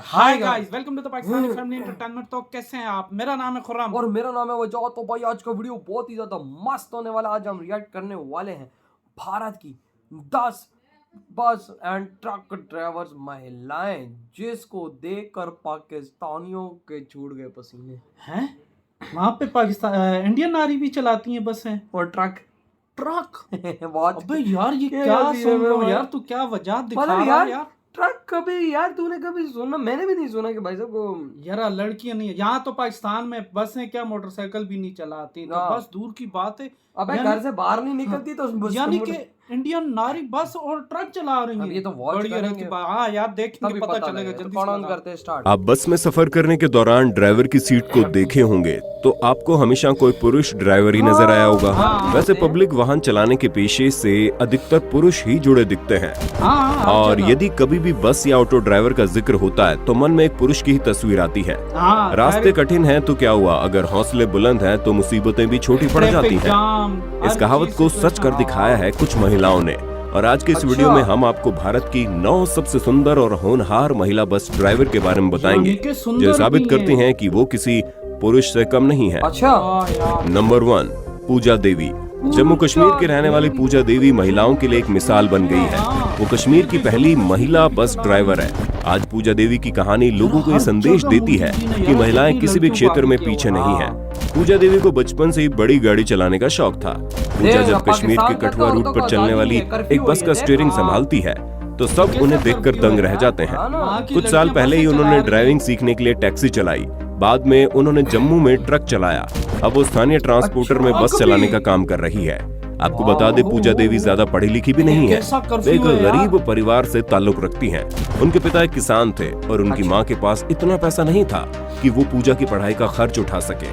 Hi guys, welcome to the Pakistani family entertainment. तो कैसे हैं आप? मेरा नाम है खुर्रम और मेरा नाम है वजह। तो भाई आज का वीडियो बहुत ही ज्यादा मस्त होने वाला है। आज हम रिएक्ट करने वाले हैं भारत की 10 बस एंड ट्रक ड्राइवर्स महिलाएं जिसको देखकर पाकिस्तानियों के छूट गए पसीने हैं। वहाँ पे पाकिस्तान इंडियन नारी भी चलाती हैं बसें और ट्रक बहुत। अबे यार ये क्या अजीब सुन है रहा हूँ भाई। यार, तू क्या वजह दिखा मतलब रहा है यार? ट्रक कभी यार तूने कभी सुना? मैंने भी नहीं सुना कि भाई साहब को यार लड़कियां नहीं है यहाँ तो पाकिस्तान में बसें क्या मोटरसाइकिल भी नहीं चलाती, तो बस दूर की बात है। अबे घर से बाहर नहीं निकलती तो बस यानी कि इंडियन नारी बस और ट्रक चला रही है। ये तो वॉच करेंगे। हाँ यार, देखेंगे पता चलेगा। जल्दी ऑन करते हैं स्टार्ट। आप बस में सफर करने के दौरान ड्राइवर की सीट को देखे होंगे तो आपको हमेशा कोई पुरुष ड्राइवर ही नजर आया होगा। वैसे पब्लिक वाहन चलाने के पेशे से अधिकतर पुरुष ही जुड़े दिखते हैं। और यदि कभी भी बस या ऑटो ड्राइवर का जिक्र होता है तो मन में एक पुरुष की ही तस्वीर आती है। रास्ते कठिन हैं तो क्या हुआ, अगर हौसले बुलंद हैं तो मुसीबतें भी छोटी पड़ जाती हैं। इस कहावत को सच कर दिखाया है कुछ महिलाओं ने। और आज के इस वीडियो में हम आपको भारत की 9 सबसे सुंदर और होनहार महिला बस ड्राइवर के बारे में बताएंगे जो साबित करती हैं कि वो किसी पुरुष से कम नहीं है। नंबर 1, पूजा देवी। जम्मू कश्मीर के रहने वाली पूजा देवी महिलाओं के लिए एक मिसाल बन गई है। वो कश्मीर की पहली महिला बस ड्राइवर है। आज पूजा देवी की कहानी लोगों को ये संदेश देती है कि महिलाएं किसी भी क्षेत्र में पीछे नहीं हैं। पूजा देवी को बचपन से ही बड़ी गाड़ी चलाने का शौक था। पूजा जब कश्मीर के कठुआ रूट पर चलने वाली एक बस का स्टीयरिंग संभालती है तो सब उन्हें देखकर दंग रह जाते हैं। कुछ साल पहले ही उन्होंने ड्राइविंग सीखने के लिए टैक्सी चलाई। बाद में उन्होंने जम्मू में ट्रक चलाया। अब वो स्थानीय ट्रांसपोर्टर में बस चलाने का काम कर रही है। आपको बता दें, पूजा देवी ज्यादा पढ़ी लिखी भी नहीं है। वे एक गरीब परिवार से ताल्लुक रखती हैं। उनके पिता एक किसान थे और उनकी माँ के पास इतना पैसा नहीं था कि वो पूजा की पढ़ाई का खर्च उठा सके।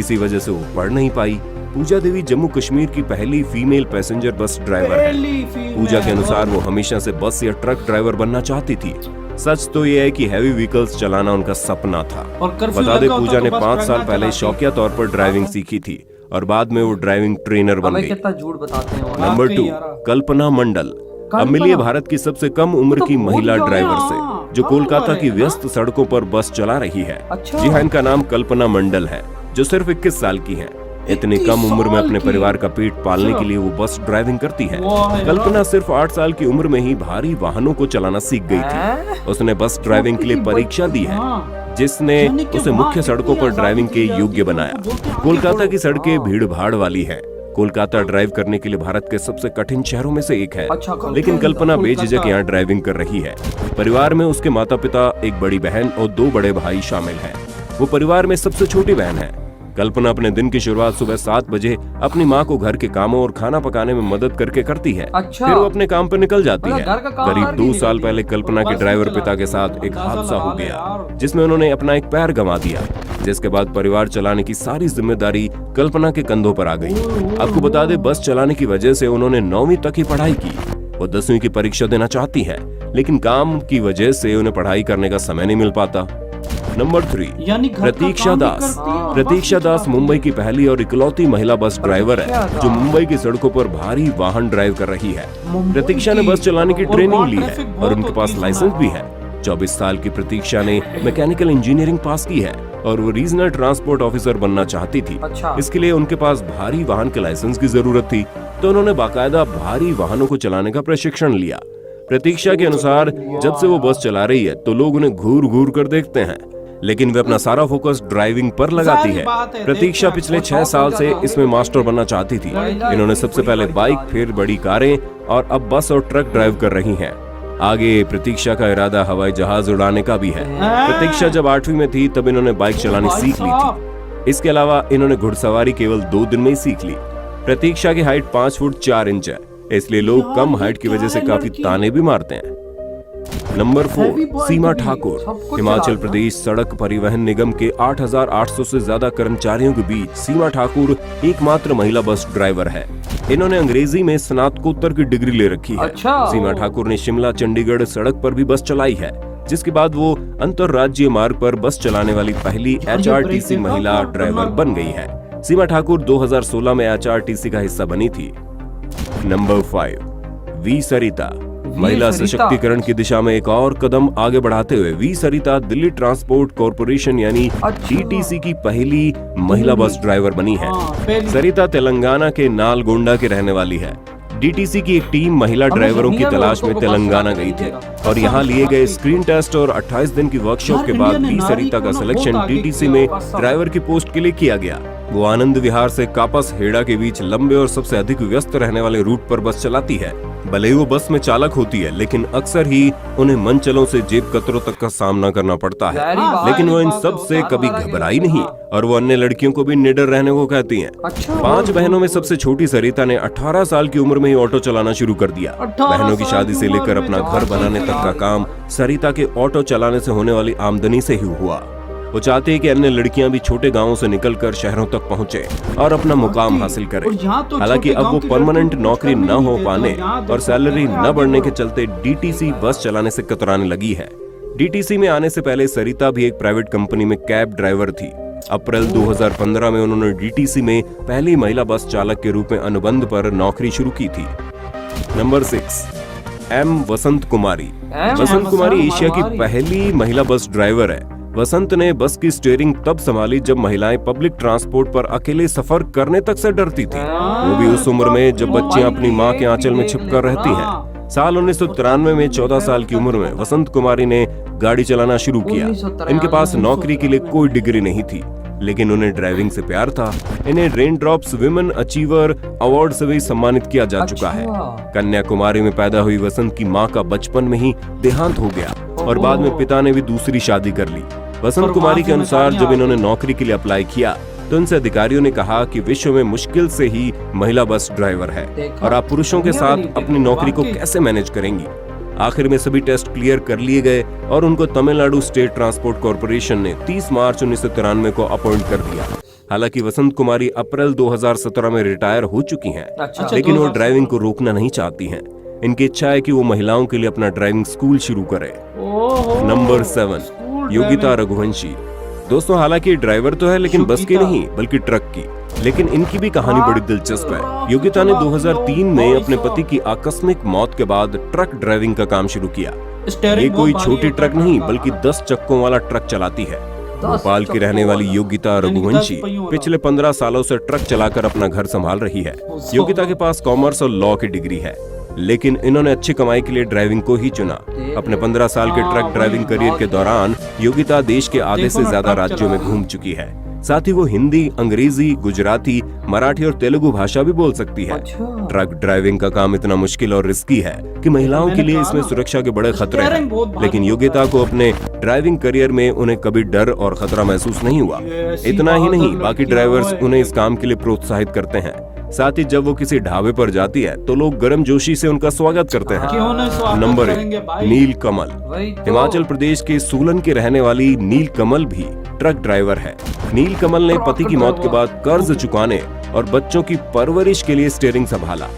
इसी वजह से वो पढ़ नहीं पाई। पूजा देवी जम्मू कश्मीर की पहली फीमेल पैसेंजर बस ड्राइवर है। पूजा के अनुसार वो हमेशा से बस या ट्रक ड्राइवर बनना चाहती थी। सच तो ये है कि हैवी व्हीकल्स चलाना उनका सपना था। बता दे, पूजा ने 5 साल पहले शौकिया तौर पर ड्राइविंग सीखी थी और बाद में वो ड्राइविंग ट्रेनर बन गई। नंबर 2, कल्पना मंडल। अब मिलिए भारत की सबसे कम उम्र की महिला ड्राइवर से जो कोलकाता की व्यस्त सड़कों पर बस चला रही है। जी हाँ, इनका नाम कल्पना मंडल है जो सिर्फ 21 साल की है। इतनी कम उम्र में अपने परिवार का पेट पालने के लिए वो बस ड्राइविंग करती है। कल्पना सिर्फ 8 साल की उम्र में ही भारी वाहनों को चलाना सीख गई थी। उसने बस ड्राइविंग के लिए परीक्षा दी है जिसने उसे मुख्य सड़कों पर ड्राइविंग के योग्य बनाया। कोलकाता की सड़कें भीड़ भाड़ वाली है। कोलकाता ड्राइव करने के लिए भारत के सबसे कठिन शहरों में से एक है। लेकिन कल्पना बेझिझक यहाँ ड्राइविंग कर रही है। परिवार में उसके माता पिता, एक बड़ी बहन और 2 बड़े भाई शामिल हैं। वो परिवार में सबसे छोटी बहन है। कल्पना अपने दिन की शुरुआत सुबह 7 बजे अपनी माँ को घर के कामों और खाना पकाने में मदद करके करती है। फिर वो अपने काम पर निकल जाती है। करीब 2 साल पहले कल्पना के ड्राइवर पिता के साथ एक हादसा हो गया जिसमें उन्होंने अपना एक पैर गंवा दिया, जिसके बाद परिवार चलाने की सारी जिम्मेदारी कल्पना के कंधों पर आ गई। आपको बता दें, बस चलाने की वजह से उन्होंने 9वीं तक ही पढ़ाई की। वो 10वीं की परीक्षा देना चाहती है लेकिन काम की वजह से उन्हें पढ़ाई करने का समय नहीं मिल पाता। नंबर 3, प्रतीक्षा दास। प्रतीक्षा दास मुंबई की पहली और इकलौती महिला बस ड्राइवर है जो मुंबई की सड़कों पर भारी वाहन ड्राइव कर रही है। प्रतीक्षा ने बस चलाने की ट्रेनिंग ली है और उनके पास लाइसेंस भी है। 24 साल की प्रतीक्षा ने मैकेनिकल इंजीनियरिंग पास की है और वो रीजनल ट्रांसपोर्ट ऑफिसर बनना चाहती थी। इसके लिए उनके पास भारी वाहन के लाइसेंस की जरूरत थी, तो उन्होंने बाकायदा भारी वाहनों को चलाने का प्रशिक्षण लिया। प्रतीक्षा के अनुसार जब से वो बस चला रही है तो लोग उन्हें घूर घूर कर देखते हैं, लेकिन वे अपना सारा फोकस ड्राइविंग पर लगाती है। प्रतीक्षा पिछले 6 साल से इसमें मास्टर बनना चाहती थी। इन्होंने सबसे पहले बाइक, फिर बड़ी कारें और अब बस और ट्रक ड्राइव कर रही हैं। आगे प्रतीक्षा का इरादा हवाई जहाज उड़ाने का भी है। प्रतीक्षा जब 8वीं में थी तब इन्होंने बाइक चलानी सीख ली थी। इसके अलावा इन्होंने घुड़सवारी केवल 2 दिन में ही सीख ली। प्रतीक्षा की हाइट 5 फुट 4 इंच है, इसलिए लोग कम हाइट की वजह से काफी ताने भी मारते हैं। नंबर 4, सीमा ठाकुर। हिमाचल प्रदेश सड़क परिवहन निगम के 8,800 से ज्यादा कर्मचारियों के बीच सीमा ठाकुर एकमात्र महिला बस ड्राइवर है। इन्होंने अंग्रेजी में स्नातकोत्तर की डिग्री ले रखी है। सीमा ठाकुर ने शिमला चंडीगढ़ सड़क पर भी बस चलाई है, जिसके बाद वो अंतरराज्यीय मार्ग पर बस चलाने वाली पहली HRTC महिला ड्राइवर बन गई है। सीमा ठाकुर 2016 में HRTC का हिस्सा बनी थी। नंबर 5, वी सरिता। महिला सरिता। सशक्तिकरण की दिशा में एक और कदम आगे बढ़ाते हुए वी सरिता दिल्ली ट्रांसपोर्ट कॉरपोरेशन यानी अच्छा। डीटीसी की पहली महिला बस ड्राइवर बनी है। हाँ, पहली। सरिता तेलंगाना के नालगोंडा की रहने वाली है। डीटीसी की एक टीम महिला ड्राइवरों की तलाश में तेलंगाना गई थी और यहाँ लिए गए स्क्रीन टेस्ट और 28 दिन की वर्कशॉप के बाद वी सरिता का सिलेक्शन डीटीसी में ड्राइवर की पोस्ट के लिए किया गया। वो आनंद विहार से कापस हेड़ा के बीच लंबे और सबसे अधिक व्यस्त रहने वाले रूट पर बस चलाती है। भले ही वो बस में चालक होती है, लेकिन अक्सर ही उन्हें मंचलों से जेब कतरों तक का सामना करना पड़ता है, लेकिन वो इन सब से कभी घबराई नहीं और वो अन्य लड़कियों को भी निडर रहने को कहती हैं। 5 बहनों में सबसे छोटी सरिता ने 18 साल की उम्र में ही ऑटो चलाना शुरू कर दिया। बहनों की शादी से लेकर अपना घर बनाने तक का काम सरिता के ऑटो चलाने से होने वाली आमदनी से ही हुआ। वो चाहते हैं कि अन्य लड़कियां भी छोटे गांवों से निकलकर शहरों तक पहुंचे और अपना मुकाम हासिल करें। हालांकि अब वो परमानेंट नौकरी न हो पाने और सैलरी न बढ़ने के चलते डीटीसी बस चलाने से कतराने लगी है। डीटीसी में आने से पहले सरिता भी एक प्राइवेट कंपनी में कैब ड्राइवर थी। अप्रैल 2015 में उन्होंने डीटीसी में पहली महिला बस चालक के रूप में अनुबंध पर नौकरी शुरू की थी। नंबर 6, एम वसंत कुमारी। वसंत कुमारी एशिया की पहली महिला बस ड्राइवर है। वसंत ने बस की स्टीयरिंग तब संभाली जब महिलाएं पब्लिक ट्रांसपोर्ट पर अकेले सफर करने तक से डरती थी, वो भी उस उम्र में जब बच्चियां अपनी मां के आंचल में छिपकर रहती हैं। साल 1993 में 14 साल की उम्र में वसंत कुमारी ने गाड़ी चलाना शुरू किया। इनके पास नौकरी के लिए कोई डिग्री नहीं थी, लेकिन उन्हें ड्राइविंग से प्यार था। इन्हें rain drops women achiever award से भी सम्मानित किया जा चुका है। कन्याकुमारी में पैदा हुई वसंत की मां का बचपन में ही देहांत हो गया और बाद में पिता ने भी दूसरी शादी कर ली। वसंत कुमारी के अनुसार जब इन्होंने नौकरी के लिए अप्लाई किया तो इनसे अधिकारियों ने कहा कि विश्व में मुश्किल से ही महिला बस ड्राइवर है और आप पुरुषों के साथ अपनी नौकरी को कैसे मैनेज करेंगी। आखिर में सभी टेस्ट क्लियर कर लिए गए और उनको तमिलनाडु स्टेट ट्रांसपोर्ट कॉरपोरेशन ने 30 मार्च 1993 को अपॉइंट कर दिया। हालांकि वसंत कुमारी अप्रैल 2017 में रिटायर हो चुकी हैं, लेकिन वो ड्राइविंग को रोकना नहीं चाहती हैं। इनकी इच्छा है कि वो महिलाओं के लिए अपना ड्राइविंग स्कूल शुरू करे। नंबर 7, योगिता रघुवंशी। दोस्तों, हालांकि ड्राइवर तो है लेकिन बस की नहीं बल्कि ट्रक की, लेकिन इनकी भी कहानी बड़ी दिलचस्प है। योगिता ने 2003 में अपने पति की आकस्मिक मौत के बाद ट्रक ड्राइविंग का काम शुरू किया। ये कोई छोटी ट्रक नहीं बल्कि 10 चक्कों वाला ट्रक चलाती है। भोपाल की रहने वाली योगिता रघुवंशी पिछले 15 सालों से ट्रक चलाकर अपना घर संभाल रही है। योगिता के पास कॉमर्स और लॉ की डिग्री है, लेकिन इन्होंने अच्छी कमाई के लिए ड्राइविंग को ही चुना। अपने 15 साल के ट्रक ड्राइविंग करियर के दौरान योगिता देश के आधे से ज्यादा राज्यों में घूम चुकी है। साथ ही वो हिंदी, अंग्रेजी, गुजराती, मराठी और तेलुगु भाषा भी बोल सकती है। ट्रक ड्राइविंग का काम इतना मुश्किल और रिस्की है कि महिलाओं के लिए इसमें सुरक्षा के बड़े खतरे हैं, लेकिन योगिता को अपने ड्राइविंग करियर में उन्हें कभी डर और खतरा महसूस नहीं हुआ। इतना ही नहीं, बाकी ड्राइवर्स उन्हें इस काम के लिए प्रोत्साहित करते हैं। साथ ही जब वो किसी ढाबे पर जाती है तो लोग गर्मजोशी से उनका स्वागत करते हैं। नंबर 1, नील कमल। हिमाचल प्रदेश के सोलन के रहने वाली नील कमल भी ट्रक ड्राइवर है। नील कमल ने पति की मौत के बाद कर्ज चुकाने और बच्चों की परवरिश के लिए स्टीयरिंग संभाला।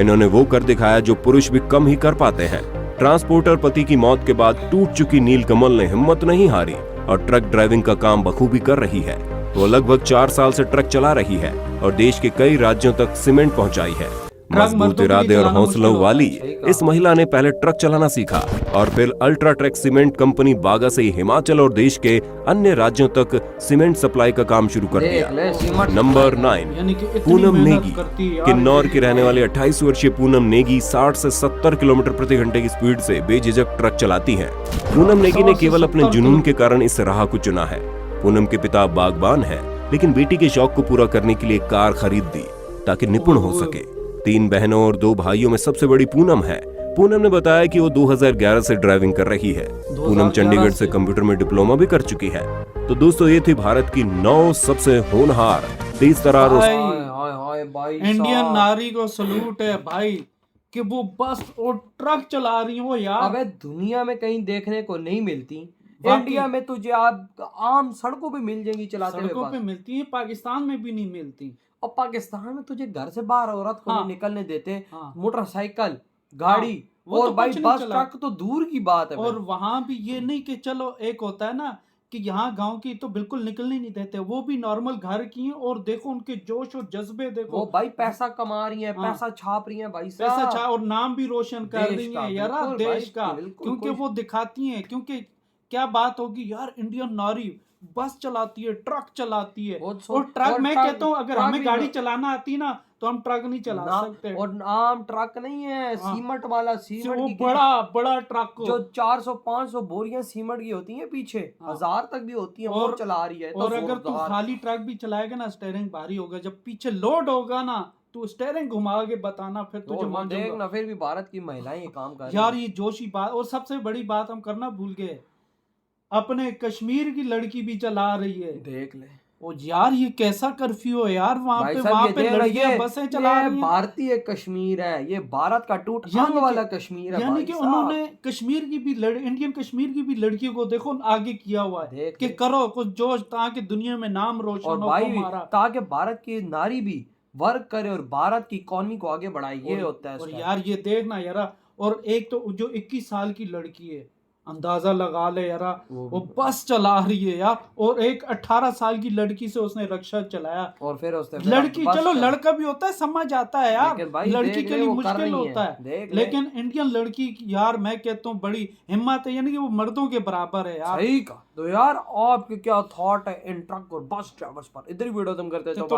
इन्होंने वो कर दिखाया जो पुरुष भी कम ही कर पाते हैं। ट्रांसपोर्टर पति की मौत के बाद टूट चुकी नील कमल ने हिम्मत नहीं हारी और ट्रक ड्राइविंग का काम बखूबी कर रही है। वो लगभग 4 साल से ट्रक चला रही है और देश के कई राज्यों तक सीमेंट पहुंचाई है। मजबूत इरादे और हौसलों वाली इस महिला ने पहले ट्रक चलाना सीखा और फिर अल्ट्रा ट्रक सीमेंट कंपनी बागा से हिमाचल और देश के अन्य राज्यों तक सीमेंट सप्लाई का काम शुरू कर दिया। नंबर 9, पूनम नेगी। किन्नौर की रहने वाली 28 वर्षीय पूनम नेगी 60 से 70 किलोमीटर प्रति घंटे की स्पीड से बेझिझक ट्रक चलाती है। पूनम नेगी ने केवल अपने जुनून के कारण इस राह को चुना है। पूनम के पिता बागबान है, लेकिन बेटी के शौक को पूरा करने के लिए कार खरीद दी ताकि निपुण हो सके। 3 बहनों और 2 भाइयों में सबसे बड़ी पूनम है। पूनम ने बताया कि वो 2011 से ड्राइविंग कर रही है। पूनम चंडीगढ़ से कंप्यूटर में डिप्लोमा भी कर चुकी है। तो दोस्तों, ये थी भारत की 9 सबसे होनहार, तेज तर्रार इंडियन नारी को सलूट है भाई कि वो बस और ट्रक चला रही हो यार। अबे दुनिया में कहीं देखने को नहीं मिलती। इंडिया में तुझे आप आम सड़कों पे मिल जाएंगी चलाते हुए, सड़कों पे मिलती है, पाकिस्तान में भी नहीं मिलती। और पाकिस्तान में तुझे घर से बाहर औरत को नहीं निकलने देते। मोटरसाइकिल, गाड़ी वो और तो भाई कुछ नहीं बस चला। ट्रक तो दूर की बात है। और वहां भी ये नहीं कि चलो एक होता है ना कि यहाँ गांव की तो बिल्कुल निकलने नहीं देते, वो भी नॉर्मल घर की हैं, और देखो उनके जोश और जज्बे देखो। वो भाई पैसा कमा रही है, हाँ। पैसा छाप रही है भाई पैसा साहब। छा और नाम भी रोशन कर देश रही का, हैं यार, बिल्कुल देश भाई, का, बिल्कुल, क्योंकि कोई- वो दिखाती हैं। क्योंकि क्या बात होगी यार, इंडियन नारी बस चलाती है, ट्रक चलाती है, और ट्रक, मैं कहता हूँ अगर हमें गाड़ी चलाना आती ना तो हम ट्रक नहीं चला सकते। और आम ट्रक नहीं है, हाँ। सीमेंट वाला, वो सीमेंट की बड़ा बड़ा ट्रक जो 400-500 बोरियां सीमेंट की होती हैं पीछे, हाँ। 1000 तक भी होती हैं, वो चला रही है। और अगर तू खाली ट्रक भी चलाएगा ना, स्टीयरिंग भारी होगा, जब पीछे लोड होगा ना तू स्टीयरिंग घुमा के बताना, फिर तुझे मान देख जाऊंगा। ना, फिर भी भारत की महिलाएं ये काम कर रही यार हैं। ये जोशी बात, और सबसे बड़ी बात हम करना भूल गए, अपने कश्मीर की लड़की भी चला रही है। देख ले, ओ यार ये कैसा कर्फ्यू है यार, वहां भाई पे साहब, वहां ये पे देख रहा, लड़कियां बसें चला रही हैं। भारतीय कश्मीर है, ये भारत का टूट यानी अंग वाला कश्मीर है यानी भाई कि साहब। उन्होंने कश्मीर की भी इंडियन कश्मीर की भी लड़कियों को देखो आगे किया हुआ है देख कि ले। करो कुछ जोश, ताकि दुनिया में नाम रोशन और हो भाई हमारा। ताकि भारत की नारी भी वर्क करे और भारत की इकोनॉमी को आगे बढ़ाए, ये होता है और इसका। यार ये देखना यार, और एक तो जो 21 साल की लड़की है, अंदाजा लगा ले यार, वो बस चला रही है यार, और एक 18 साल की लड़की से उसने रक्षा चलाया। और फिर उसने लड़की, चलो लड़का भी होता है, समझ आता है यार, लेकिन भाई लड़की देख के ले, लिए वो कर मुश्किल रही होता हैं, है, देख ले। लेकिन इंडियन लड़की की यार मैं कहता हूँ बड़ी हिम्मत है, यानी कि वो मर्दों के बराबर है यार। सही का। तो यार आपके क्या थॉट है इन ट्रक और बस ड्राइवर्स पर? इधर ही वीडियो तुम करते तो